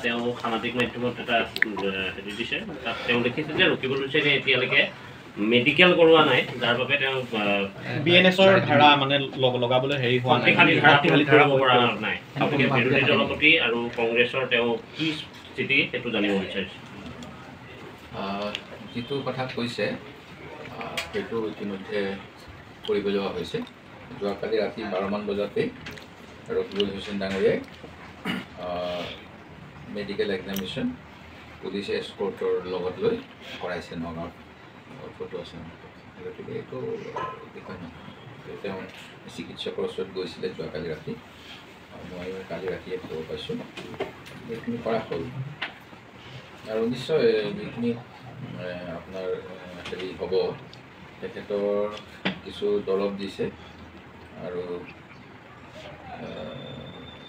তেওঁ সামাজিক মাধ্যমত এটা হেৰি দিছে তাত তেওঁ লিখিছে যে ৰকিবুল হুছেইনে এতিয়ালৈকে মেডিকেল কৰোৱা নাই যাৰ বাবে তেওঁ বিএনএছৰ ধাৰা মানে লগাবলৈ হেৰি হোৱা নাই শক্তিশালী ধাৰা কৰা নাই আপুনি বিৰোধী দলপতি আৰু কংগ্ৰেছৰ তেওঁ কি স্থিতি সেইটো জানিব বিচাৰিছে যিটো কথা কৈছে সেইটো ইতিমধ্যে কৰিব লোৱা হৈছে যোৱাকালি ৰাতি 12মান বজাতে ৰকিবুল হুছেইন ডাঙৰীয়াই মেডিকেল এক্সামিনেশ্যন পুলিচ এস্কৰ্টৰ লগত লৈ কৰাইছে নগাঁৱত ফটো আছে গতিকে এইটো বিষয় নহয় তেওঁ চিকিৎসকৰ ওচৰত গৈছিলে যোৱাকালি ৰাতি মই কালি ৰাতিয়ে খবৰ পাইছোঁ এইখিনি কৰা হ'ল আৰু নিশ্চয় যিখিনি আপোনাৰ হেৰি হ'ব তেখেতৰ কিছু দৰৱ দিছে আৰু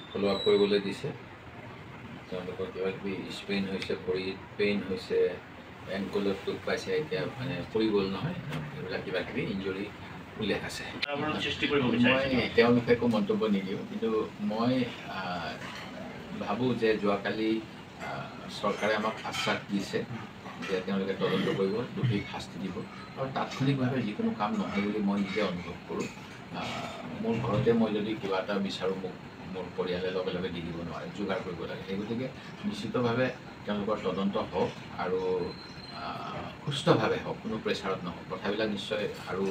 ফ'ল' আপ কৰিবলৈ দিছে তেওঁলোকৰ কিবা কিবি স্পেইন হৈছে ভৰিত পেইন হৈছে এংকলত দুখ পাইছে এতিয়া মানে পৰি গ'ল নহয় এইবিলাক কিবা কিবি ইঞ্জুৰি উল্লেখ আছে মই তেওঁলোকে একো মন্তব্য নিদিওঁ কিন্তু মই ভাবোঁ যে যোৱাকালি চৰকাৰে আমাক আশ্বাস দিছে যে তেওঁলোকে তদন্ত কৰিব দোষীক শাস্তি দিব আৰু তাৎক্ষণিকভাৱে যিকোনো কাম নহয় বুলি মই নিজে অনুভৱ কৰোঁ মোৰ ঘৰতে মই যদি কিবা এটা বিচাৰোঁ মোৰ পৰিয়ালে লগে লগে দি দিব নোৱাৰে যোগাৰ কৰিব লাগে সেই গতিকে নিশ্চিতভাৱে তেওঁলোকৰ তদন্ত হওক আৰু সুস্থভাৱে হওক কোনো প্ৰেছাৰত নহওক কথাবিলাক নিশ্চয় আৰু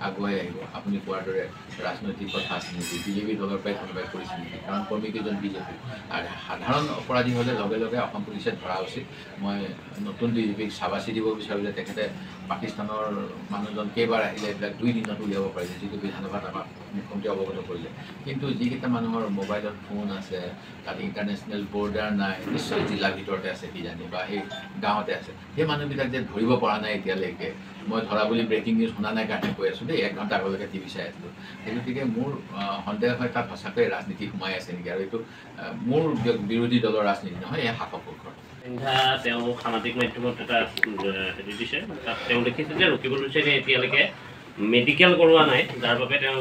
আগুৱাই আহিব আপুনি কোৱাৰ দৰে ৰাজনৈতিক কথা আছে নেকি বিজেপি দলৰ পৰাই কোনোবাই কৰিছে নেকি কাৰণ কৰ্মীকেইজন বিজেপি আৰু সাধাৰণ অপৰাধী হ'লে লগে লগে অসম পুলিচে ধৰা উচিত মই নতুন ডিজিপিক চাবাচি দিব বিচাৰোঁ যে তেখেতে পাকিস্তানৰ মানুহজন কেইবাৰ আহিলে এইবিলাক 2 দিনত উলিয়াব পাৰিছে যিটো বিধানসভাত আমাক মুখ্যমন্ত্ৰীয়ে অৱগত কৰিলে কিন্তু যিকেইটা মানুহৰ মোবাইলত ফোন আছে তাত ইণ্টাৰনেশ্যনেল বৰ্ডাৰ নাই নিশ্চয় জিলাৰ ভিতৰতে আছে কিজানি বা সেই গাঁৱতে আছে সেই মানুহবিলাক যে ধৰিব পৰা নাই এতিয়ালৈকে মই ধৰা বুলি ব্ৰেকিং নিউজ শুনা নাই কাৰণে কৈ আছোঁ দেই 1 ঘণ্টা আগলৈকে টিভি চাই আছিলোঁ সেই গতিকে মোৰ সন্দেহ হয় তাত সঁচাকৈ ৰাজনীতি সোমাই আছে নেকি আৰু এইটো মোৰ বিৰোধী দলৰ ৰাজনীতি নহয় এয়া শাসকপক্ষৰ তেওঁ সামাজিক মাধ্যমত এটা হেৰি দিছে তাত তেওঁ লিখিছে যে ৰকিবুল হুছেইনে এতিয়ালৈকে মেডিকেল কৰোৱা নাই যাৰ বাবে তেওঁ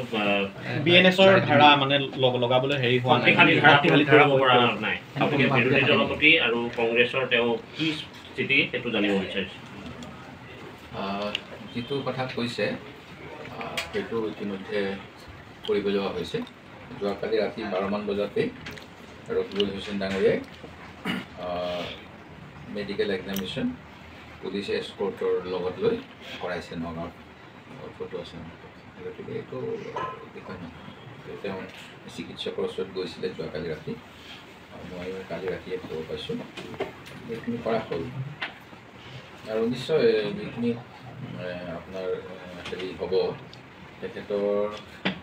বিএনএছৰ ধাৰা মানে লগাবলৈ হেৰি হোৱা নাই শক্তিশালী ধাৰা কৰা নাই আপুনি বিৰোধী দলপতি আৰু কংগ্ৰেছৰ তেওঁ কি স্থিতি সেইটো জানিব বিচাৰিছে যিটো কথা কৈছে সেইটো ইতিমধ্যে কৰিব লোৱা হৈছে যোৱাকালি ৰাতি 12মান বজাতে ৰকিবুল হুছেইন ডাঙৰীয়াই মেডিকেল এক্সামিনেশ্যন পুলিচ এস্কৰ্টৰ লগত লৈ কৰাইছে নগাঁৱত ফটো আছে গতিকে এইটো বিষয় নহয় তেওঁ চিকিৎসকৰ ওচৰত গৈছিলে যোৱাকালি ৰাতি মই কালি ৰাতিয়ে খবৰ পাইছোঁ এইখিনি কৰা হ'ল আৰু নিশ্চয় যিখিনি আপোনাৰ হেৰি হ'ব তেখেতৰ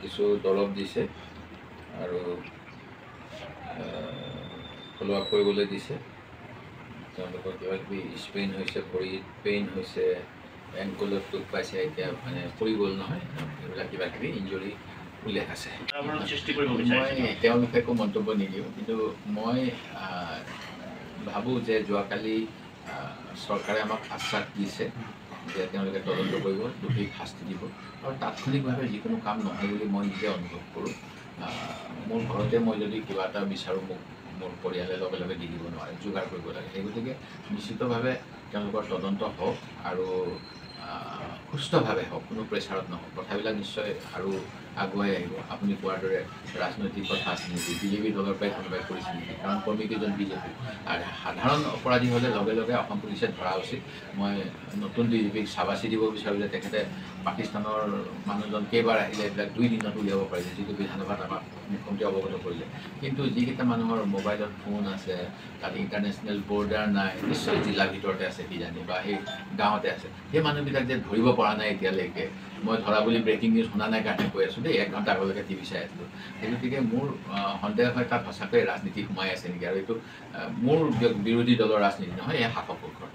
কিছু দৰৱ দিছে আৰু ফ'ল' আপ কৰিবলৈ দিছে তেওঁলোকৰ কিবা কিবি স্পেইন হৈছে ভৰিত পেইন হৈছে এংকলত দুখ পাইছে এতিয়া মানে পৰি গ'ল নহয় এইবিলাক কিবা কিবি ইঞ্জুৰি উল্লেখ আছে মই তেওঁলোকে একো মন্তব্য নিদিওঁ কিন্তু মই ভাবোঁ যে যোৱাকালি চৰকাৰে আমাক আশ্বাস দিছে যে তেওঁলোকে তদন্ত কৰিব দোষীক শাস্তি দিব আৰু তাৎক্ষণিকভাৱে যিকোনো কাম নহয় বুলি মই নিজে অনুভৱ কৰোঁ মোৰ ঘৰতে মই যদি কিবা এটা বিচাৰোঁ মোৰ পৰিয়ালে লগে লগে দি দিব নোৱাৰে যোগাৰ কৰিব লাগে সেই গতিকে নিশ্চিতভাৱে তেওঁলোকৰ তদন্ত হওক আৰু সুস্থভাৱে হওক কোনো প্ৰেছাৰত নহওক কথাবিলাক নিশ্চয় আৰু আগুৱাই আহিব আপুনি কোৱাৰ দৰে ৰাজনৈতিক কথা আছে নেকি বিজেপি দলৰ পৰাই কোনোবাই কৰিছে নেকি কাৰণ কৰ্মীকেইজন বিজেপি আৰু সাধাৰণ অপৰাধী হ'লে লগে লগে অসম পুলিচে ধৰা উচিত মই নতুন ডিজিপিক চাবাচি দিব বিচাৰোঁ যে তেখেতে পাকিস্তানৰ মানুহজন কেইবাৰ আহিলে এইবিলাক 2 দিনত উলিয়াব পাৰিছে যিটো বিধানসভাত আমাক মুখ্যমন্ত্ৰীয়ে অৱগত কৰিলে কিন্তু যিকেইটা মানুহৰ মোবাইলত ফোন আছে তাত ইণ্টাৰনেশ্যনেল বৰ্ডাৰ নাই নিশ্চয় জিলাৰ ভিতৰতে আছে কিজানি বা সেই গাঁৱতে আছে সেই মানুহবিলাক যে ধৰিব পৰা নাই এতিয়ালৈকে মই ধৰা বুলি ব্ৰেকিং নিউজ শুনা নাই কাৰণে কৈ আছোঁ দেই 1 ঘণ্টা আগলৈকে টিভি চাই আছিলোঁ সেই গতিকে মোৰ সন্দেহ হয় তাত সঁচাকৈ ৰাজনীতি সোমাই আছে নেকি আৰু এইটো মোৰ বিৰোধী দলৰ ৰাজনীতি নহয় এয়া শাসকপক্ষৰ